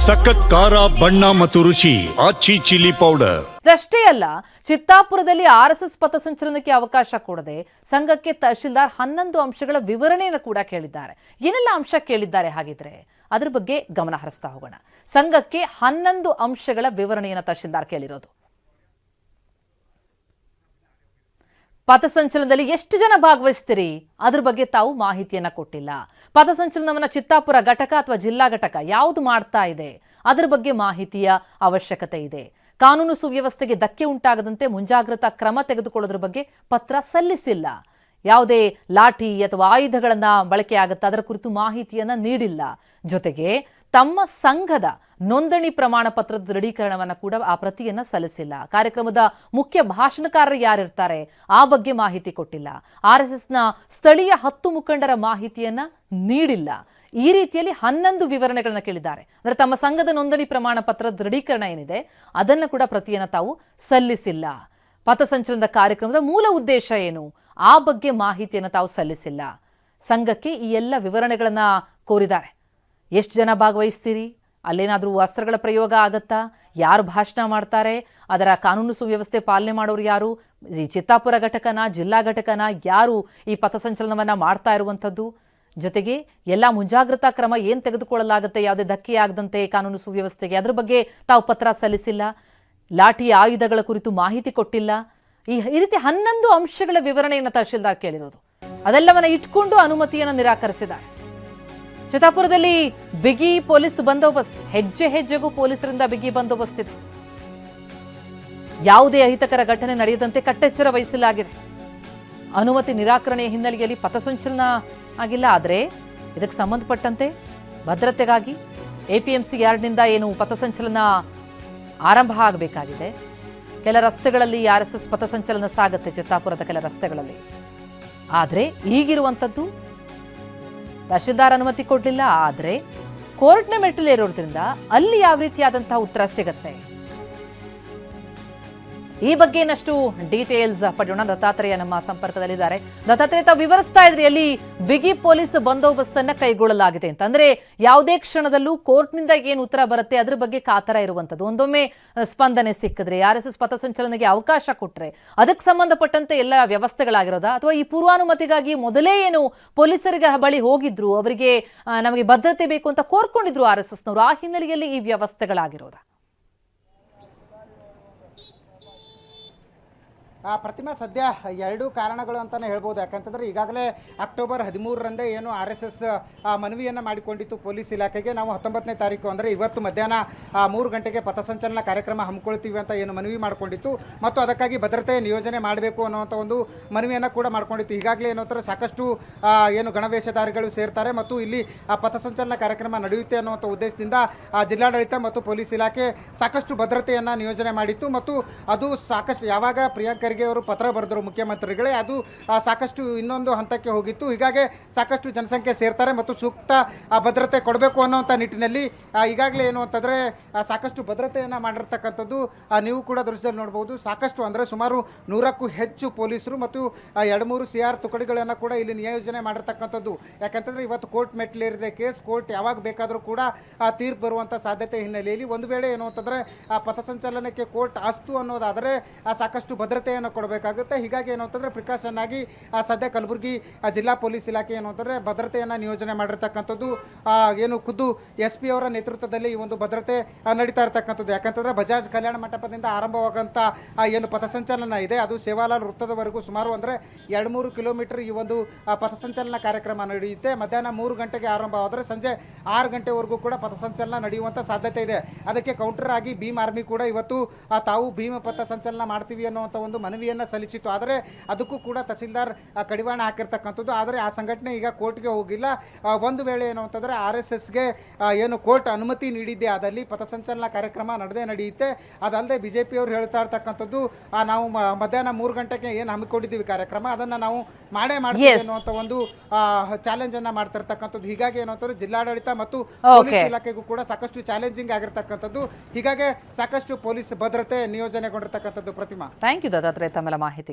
ಸಖತ್ ಖಾರ ಬಣ್ಣ ಮತ್ತು ರುಚಿ ಆಚಿ ಚಿಲ್ಲಿ ಪೌಡರ್. ಅಷ್ಟೇ ಅಲ್ಲ, ಚಿತ್ತಾಪುರದಲ್ಲಿ ಆರ್ಎಸ್ಎಸ್ ಪಥಸಂಚಲನಕ್ಕೆ ಅವಕಾಶ ಕೊಡದೆ ಸಂಘಕ್ಕೆ ತಹಶೀಲ್ದಾರ್ 11 ಅಂಶಗಳ ವಿವರಣೆಯನ್ನು ಕೂಡ ಕೇಳಿದ್ದಾರೆ. ಏನೆಲ್ಲ ಅಂಶ ಕೇಳಿದ್ದಾರೆ ಹಾಗಿದ್ರೆ ಅದರ ಬಗ್ಗೆ ಗಮನ ಹರಿಸ್ತಾ ಹೋಗೋಣ. ಸಂಘಕ್ಕೆ 11 ಅಂಶಗಳ ವಿವರಣೆಯನ್ನು ತಹಶೀಲ್ದಾರ್ ಕೇಳಿರೋದು. ಪಥಸಂಚಲನದಲ್ಲಿ ಎಷ್ಟು ಜನ ಭಾಗವಹಿಸ್ತೀರಿ ಅದ್ರ ಬಗ್ಗೆ ತಾವು ಮಾಹಿತಿಯನ್ನ ಕೊಟ್ಟಿಲ್ಲ. ಪಥಸಂಚಲನವನ್ನ ಚಿತ್ತಾಪುರ ಘಟಕ ಅಥವಾ ಜಿಲ್ಲಾ ಘಟಕ ಯಾವುದು ಮಾಡ್ತಾ ಇದೆ ಅದರ ಬಗ್ಗೆ ಮಾಹಿತಿಯ ಅವಶ್ಯಕತೆ ಇದೆ. ಕಾನೂನು ಸುವ್ಯವಸ್ಥೆಗೆ ಧಕ್ಕೆ ಉಂಟಾಗದಂತೆ ಮುಂಜಾಗ್ರತಾ ಕ್ರಮ ತೆಗೆದುಕೊಳ್ಳೋದ್ರ ಬಗ್ಗೆ ಪತ್ರ ಸಲ್ಲಿಸಿಲ್ಲ. ಯಾವುದೇ ಲಾಠಿ ಅಥವಾ ಆಯುಧಗಳನ್ನ ಬಳಕೆ ಆಗುತ್ತೆ ಅದರ ಕುರಿತು ಮಾಹಿತಿಯನ್ನ ನೀಡಿಲ್ಲ. ಜೊತೆಗೆ ತಮ್ಮ ಸಂಘದ ನೋಂದಣಿ ಪ್ರಮಾಣ ಪತ್ರದ ದೃಢೀಕರಣವನ್ನು ಕೂಡ ಆ ಪ್ರತಿಯನ್ನ ಸಲ್ಲಿಸಿಲ್ಲ. ಕಾರ್ಯಕ್ರಮದ ಮುಖ್ಯ ಭಾಷಣಕಾರರು ಯಾರಿರ್ತಾರೆ ಆ ಬಗ್ಗೆ ಮಾಹಿತಿ ಕೊಟ್ಟಿಲ್ಲ. ಆರ್ಎಸ್ಎಸ್ನ ಸ್ಥಳೀಯ 10 ಮುಖಂಡರ ಮಾಹಿತಿಯನ್ನ ನೀಡಿಲ್ಲ. ಈ ರೀತಿಯಲ್ಲಿ 11 ವಿವರಣೆಗಳನ್ನ ಕೇಳಿದ್ದಾರೆ. ಅಂದರೆ ತಮ್ಮ ಸಂಘದ ನೋಂದಣಿ ಪ್ರಮಾಣ ಪತ್ರದ ದೃಢೀಕರಣ ಏನಿದೆ ಅದನ್ನು ಕೂಡ ಪ್ರತಿಯನ್ನ ತಾವು ಸಲ್ಲಿಸಿಲ್ಲ. ಪಥಸಂಚಲನದ ಕಾರ್ಯಕ್ರಮದ ಮೂಲ ಉದ್ದೇಶ ಏನು ಆ ಬಗ್ಗೆ ಮಾಹಿತಿಯನ್ನು ತಾವು ಸಲ್ಲಿಸಿಲ್ಲ. ಸಂಘಕ್ಕೆ ಈ ಎಲ್ಲ ವಿವರಣೆಗಳನ್ನ ಕೋರಿದ್ದಾರೆ. ಎಷ್ಟು ಜನ ಭಾಗವಹಿಸ್ತೀರಿ, ಅಲ್ಲೇನಾದರೂ ಅಸ್ತ್ರಗಳ ಪ್ರಯೋಗ ಆಗತ್ತಾ, ಯಾರು ಭಾಷಣ ಮಾಡ್ತಾರೆ, ಅದರ ಕಾನೂನು ಸುವ್ಯವಸ್ಥೆ ಪಾಲನೆ ಮಾಡೋರು ಯಾರು, ಈ ಚಿತ್ತಾಪುರ ಘಟಕನ ಜಿಲ್ಲಾ ಘಟಕನ ಯಾರು ಈ ಪಥಸಂಚಲನವನ್ನ ಮಾಡ್ತಾ ಇರುವಂಥದ್ದು, ಜೊತೆಗೆ ಎಲ್ಲ ಮುಂಜಾಗ್ರತಾ ಕ್ರಮ ಏನು ತೆಗೆದುಕೊಳ್ಳಲಾಗುತ್ತೆ ಯಾವುದೇ ಧಕ್ಕೆ ಆಗದಂತೆ ಕಾನೂನು ಸುವ್ಯವಸ್ಥೆಗೆ ಅದ್ರ ಬಗ್ಗೆ ತಾವು ಪತ್ರ ಸಲ್ಲಿಸಿಲ್ಲ. ಲಾಠಿ ಆಯುಧಗಳ ಕುರಿತು ಮಾಹಿತಿ ಕೊಟ್ಟಿಲ್ಲ. ಈ ರೀತಿ 11 ಅಂಶಗಳ ವಿವರಣೆಯನ್ನು ತಹಶೀಲ್ದಾರ್ ಕೇಳಿರೋದು. ಅದೆಲ್ಲವನ್ನ ಇಟ್ಕೊಂಡು ಅನುಮತಿಯನ್ನು ನಿರಾಕರಿಸಿದ್ದಾರೆ. ಚಿತ್ತಾಪುರದಲ್ಲಿ ಬಿಗಿ ಪೊಲೀಸ್ ಬಂದೋಬಸ್ತ್, ಹೆಜ್ಜೆ ಹೆಜ್ಜೆಗೂ ಪೊಲೀಸರಿಂದ ಬಿಗಿ ಬಂದೋಬಸ್ತ್ ಇದೆ. ಯಾವುದೇ ಅಹಿತಕರ ಘಟನೆ ನಡೆಯದಂತೆ ಕಟ್ಟೆಚ್ಚರ ವಹಿಸಲಾಗಿದೆ. ಅನುಮತಿ ನಿರಾಕರಣೆಯ ಹಿನ್ನೆಲೆಯಲ್ಲಿ ಪಥಸಂಚಲನ ಆಗಿಲ್ಲ. ಆದರೆ ಇದಕ್ಕೆ ಸಂಬಂಧಪಟ್ಟಂತೆ ಭದ್ರತೆಗಾಗಿ ಎಪಿಎಂಸಿ ಯಾರ್ಡ್ನಿಂದ ಏನು ಪಥಸಂಚಲನ ಆರಂಭ ಆಗಬೇಕಾಗಿದೆ. ಕೆಲ ರಸ್ತೆಗಳಲ್ಲಿ ಆರ್ಎಸ್ಎಸ್ ಪಥಸಂಚಲನ ಸಾಗುತ್ತೆ, ಚಿತ್ತಾಪುರದ ಕೆಲ ರಸ್ತೆಗಳಲ್ಲಿ. ಆದರೆ ಈಗಿರುವಂಥದ್ದು ತಹಶೀಲ್ದಾರ್ ಅನುಮತಿ ಕೊಡಲಿಲ್ಲ. ಆದರೆ ಕೋರ್ಟ್ನ ಮೆಟ್ಟಿಲೇರೋದ್ರಿಂದ ಅಲ್ಲಿ ಯಾವ ರೀತಿಯಾದಂತಹ ಉತ್ತರ ಸಿಗತ್ತೆ ಈ ಬಗ್ಗೆ ಇನ್ನಷ್ಟು ಡೀಟೇಲ್ಸ್ ಪಡೆಯೋಣ. ದತ್ತಾತ್ರೇಯ ನಮ್ಮ ಸಂಪರ್ಕದಲ್ಲಿದ್ದಾರೆ. ದತ್ತಾತ್ರೇಯ, ತಾವು ವಿವರಿಸ್ತಾ ಇದ್ರಿ ಅಲ್ಲಿ ಬಿಗಿ ಪೊಲೀಸ್ ಬಂದೋಬಸ್ತನ್ನ ಕೈಗೊಳ್ಳಲಾಗಿದೆ ಅಂತ. ಅಂದ್ರೆ ಯಾವುದೇ ಕ್ಷಣದಲ್ಲೂ ಕೋರ್ಟ್ನಿಂದ ಏನು ಉತ್ತರ ಬರುತ್ತೆ ಅದ್ರ ಬಗ್ಗೆ ಕಾತರ ಇರುವಂತದ್ದು. ಒಂದೊಮ್ಮೆ ಸ್ಪಂದನೆ ಸಿಕ್ಕಿದ್ರೆ ಆರ್ಎಸ್ಎಸ್ ಪಥಸಂಚಲನೆಗೆ ಅವಕಾಶ ಕೊಟ್ರೆ ಅದಕ್ಕೆ ಸಂಬಂಧಪಟ್ಟಂತೆ ಎಲ್ಲ ವ್ಯವಸ್ಥೆಗಳಾಗಿರೋದಾ, ಅಥವಾ ಈ ಪೂರ್ವಾನುಮತಿಗಾಗಿ ಮೊದಲೇ ಏನು ಪೊಲೀಸರಿಗೆ ಬಳಿ ಹೋಗಿದ್ರು, ಅವರಿಗೆ ನಮಗೆ ಭದ್ರತೆ ಬೇಕು ಅಂತ ಕೋರ್ಕೊಂಡಿದ್ರು ಆರ್ಎಸ್ಎಸ್ನವರು, ಆ ಹಿನ್ನೆಲೆಯಲ್ಲಿ ಈ ವ್ಯವಸ್ಥೆಗಳಾಗಿರೋದಾ? ಪ್ರತಿಮಾ, ಸದ್ಯ 2 ಕಾರಣಗಳು ಅಂತಲೇ ಹೇಳ್ಬೋದು. ಯಾಕಂತಂದರೆ ಈಗಾಗಲೇ ಅಕ್ಟೋಬರ್ 13ರಂದೇ ಏನು RSS ಮನವಿಯನ್ನು ಮಾಡಿಕೊಂಡಿತ್ತು ಪೊಲೀಸ್ ಇಲಾಖೆಗೆ. ನಾವು 19ನೇ ತಾರೀಕು ಅಂದರೆ ಇವತ್ತು ಮಧ್ಯಾಹ್ನ 3 ಗಂಟೆಗೆ ಪಥಸಂಚಲನ ಕಾರ್ಯಕ್ರಮ ಹಮ್ಮಿಕೊಳ್ತೀವಿ ಅಂತ ಏನು ಮನವಿ ಮಾಡಿಕೊಂಡಿತ್ತು ಮತ್ತು ಅದಕ್ಕಾಗಿ ಭದ್ರತೆ ನಿಯೋಜನೆ ಮಾಡಬೇಕು ಅನ್ನುವಂಥ ಒಂದು ಮನವಿಯನ್ನು ಕೂಡ ಮಾಡಿಕೊಂಡಿತ್ತು. ಈಗಾಗಲೇ ಏನೋ ಸಾಕಷ್ಟು ಏನು ಗಣವೇಷಧಾರಿಗಳು ಸೇರ್ತಾರೆ ಮತ್ತು ಇಲ್ಲಿ ಪಥಸಂಚಲನ ಕಾರ್ಯಕ್ರಮ ನಡೆಯುತ್ತೆ ಅನ್ನುವಂಥ ಉದ್ದೇಶದಿಂದ ಜಿಲ್ಲಾಡಳಿತ ಮತ್ತು ಪೊಲೀಸ್ ಇಲಾಖೆ ಸಾಕಷ್ಟು ಭದ್ರತೆಯನ್ನು ನಿಯೋಜನೆ ಮಾಡಿತ್ತು. ಮತ್ತು ಅದು ಸಾಕಷ್ಟು ಯಾವಾಗ ಪ್ರಿಯಾಂಕ್ ಅವರು ಪತ್ರ ಬರೆದರು ಮುಖ್ಯಮಂತ್ರಿಗಳೇ, ಅದು ಸಾಕಷ್ಟು ಇನ್ನೊಂದು ಹಂತಕ್ಕೆ ಹೋಗಿತ್ತು. ಹೀಗಾಗಿ ಸಾಕಷ್ಟು ಜನಸಂಖ್ಯೆ ಸೇರ್ತಾರೆ ಮತ್ತು ಸೂಕ್ತ ಭದ್ರತೆ ಕೊಡಬೇಕು ಅನ್ನೋಂಥ ನಿಟ್ಟಿನಲ್ಲಿ ಈಗಾಗಲೇ ಏನು ಅಂತಂದರೆ ಸಾಕಷ್ಟು ಭದ್ರತೆಯನ್ನು ಮಾಡಿರ್ತಕ್ಕಂಥದ್ದು ನೀವು ಕೂಡ ದೃಶ್ಯದಲ್ಲಿ ನೋಡ್ಬೋದು. ಸಾಕಷ್ಟು ಅಂದರೆ ಸುಮಾರು 100ಕ್ಕೂ ಹೆಚ್ಚು ಪೊಲೀಸರು ಮತ್ತು 2-3 CR ತುಕಡಿಗಳನ್ನು ಕೂಡ ಇಲ್ಲಿ ನಿಯೋಜನೆ ಮಾಡಿರ್ತಕ್ಕಂಥದ್ದು. ಯಾಕಂತಂದರೆ ಇವತ್ತು ಕೋರ್ಟ್ ಮೆಟ್ಲೇರಿದೆ ಕೇಸ್, ಕೋರ್ಟ್ ಯಾವಾಗ ಬೇಕಾದರೂ ಕೂಡ ತೀರ್ಪು ಬರುವಂಥ ಸಾಧ್ಯತೆ ಹಿನ್ನೆಲೆಯಲ್ಲಿ ಒಂದು ವೇಳೆ ಏನು ಅಂತಂದರೆ ಪಥಸಂಚಲನಕ್ಕೆ ಕೋರ್ಟ್ ಆಸ್ತು ಅನ್ನೋದಾದರೆ ಸಾಕಷ್ಟು ಭದ್ರತೆಯನ್ನು ಕೊಡಬೇಕಾಗುತ್ತೆ. ಹೀಗಾಗಿ ಏನು ಅಂತಂದರೆ ಪ್ರಿಕಾಷನ್ ಆಗಿ ಸದ್ಯ ಕಲಬುರಗಿ ಜಿಲ್ಲಾ ಪೊಲೀಸ್ ಇಲಾಖೆ ಏನು ಅಂತಂದರೆ ಭದ್ರತೆಯನ್ನು ನಿಯೋಜನೆ ಮಾಡಿರ್ತಕ್ಕಂಥದ್ದು. ಏನು ಖುದ್ದು SP ಅವರ ನೇತೃತ್ವದಲ್ಲಿ ಈ ಒಂದು ಭದ್ರತೆ ನಡೀತಾ ಇರ್ತಕ್ಕಂಥದ್ದು. ಯಾಕಂತಂದರೆ ಬಜಾಜ್ ಕಲ್ಯಾಣ ಮಂಟಪದಿಂದ ಆರಂಭವಾಗಂಥ ಏನು ಪಥಸಂಚಲನ ಇದೆ ಅದು ಸೇವಾಲಾಲ್ ವೃತ್ತದವರೆಗೂ ಸುಮಾರು ಅಂದರೆ 2-3 ಕಿಲೋಮೀಟರ್ ಈ ಒಂದು ಪಥಸಂಚಲನ ಕಾರ್ಯಕ್ರಮ ನಡೆಯುತ್ತೆ. ಮಧ್ಯಾಹ್ನ 3 ಗಂಟೆಗೆ ಆರಂಭವಾದರೆ ಸಂಜೆ 6 ಗಂಟೆವರೆಗೂ ಕೂಡ ಪಥಸಂಚಲನ ನಡೆಯುವಂಥ ಸಾಧ್ಯತೆ ಇದೆ. ಅದಕ್ಕೆ ಕೌಂಟರ್ ಆಗಿ ಭೀಮ್ ಆರ್ಮಿ ಕೂಡ ಇವತ್ತು ತಾವು ಭೀಮ್ ಪಥಸಂಚಲನ ಮಾಡ್ತೀವಿ ಅನ್ನುವಂಥ ಒಂದು ಮನವಿಯನ್ನು ಸಲ್ಲಿಸಿತ್ತು. ಆದರೆ ಅದಕ್ಕೂ ಕೂಡ ತಹಸೀಲ್ದಾರ್ ಕಡಿವಾಣ ಹಾಕಿರ್ತಕ್ಕಂಥದ್ದು. ಆದರೆ ಆ ಸಂಘಟನೆ ಈಗ ಕೋರ್ಟ್ಗೆ ಹೋಗಿಲ್ಲ. ಒಂದು ವೇಳೆ ಏನು ಅಂತಂದರೆ RSSಗೆ ಏನು ಕೋರ್ಟ್ ಅನುಮತಿ ನೀಡಿದ್ದೆ ಆದಲ್ಲಿ ಪಥಸಂಚಲನ ಕಾರ್ಯಕ್ರಮ ನಡೆಯುತ್ತೆ. ಅದಲ್ಲದೆ BJP ಅವರು ಹೇಳ್ತಾ ಇರ್ತಕ್ಕಂಥದ್ದು ನಾವು ಮಧ್ಯಾಹ್ನ 3 ಗಂಟೆಗೆ ಏನು ಹಮ್ಮಿಕೊಂಡಿದ್ದೀವಿ ಕಾರ್ಯಕ್ರಮ ಅದನ್ನು ನಾವು ಮಾಡ್ತೀವಿ ಅನ್ನುವಂಥ ಒಂದು ಚಾಲೆಂಜ್ ಅನ್ನ ಮಾಡ್ತಿರ್ತಕ್ಕಂಥದ್ದು. ಹೀಗಾಗಿ ಏನು ಅಂತಂದ್ರೆ ಜಿಲ್ಲಾಡಳಿತ ಮತ್ತು ಪೊಲೀಸ್ ಇಲಾಖೆಗೂ ಕೂಡ ಸಾಕಷ್ಟು ಚಾಲೆಂಜಿಂಗ್ ಆಗಿರ್ತಕ್ಕಂಥದ್ದು. ಹೀಗಾಗಿ ಸಾಕಷ್ಟು ಪೊಲೀಸ್ ಭದ್ರತೆ ನಿಯೋಜನೆಗೊಂಡಿರ್ತಕ್ಕಂಥದ್ದು. ಪ್ರತಿಮಾ, ಥ್ಯಾಂಕ್ ಯು ದತ್ತಾತ್ರೇಯ ತಮ್ಮೆಲ್ಲ ಮಾಹಿತಿಗೆ.